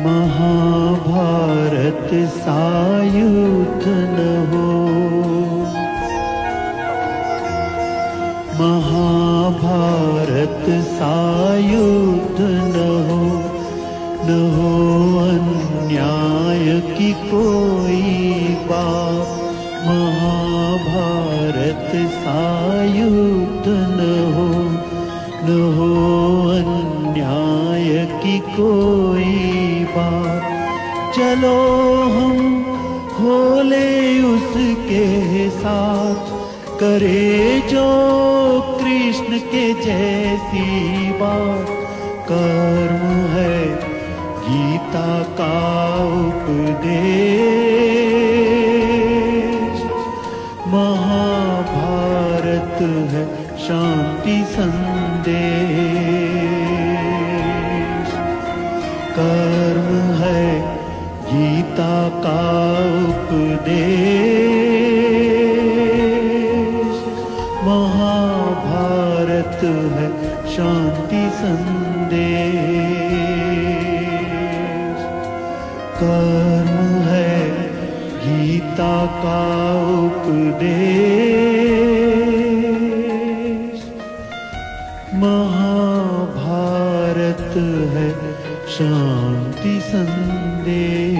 महाभारत सा युद्ध न हो, महाभारत सा युद्ध न हो अन्याय की कोई बात। महाभारत सा युद्ध न हो अन्याय की कोई बात। चलो हम खोले उसके साथ, करे जो कृष्ण के जैसी बात। कर्म है गीता का उपदेश, महाभारत है शांति संदेश। कर्म है गीता का उपदेश, महाभारत है शांति संदेश। कर्म है गीता का उपदेश, महाभारत है शांति संदेश।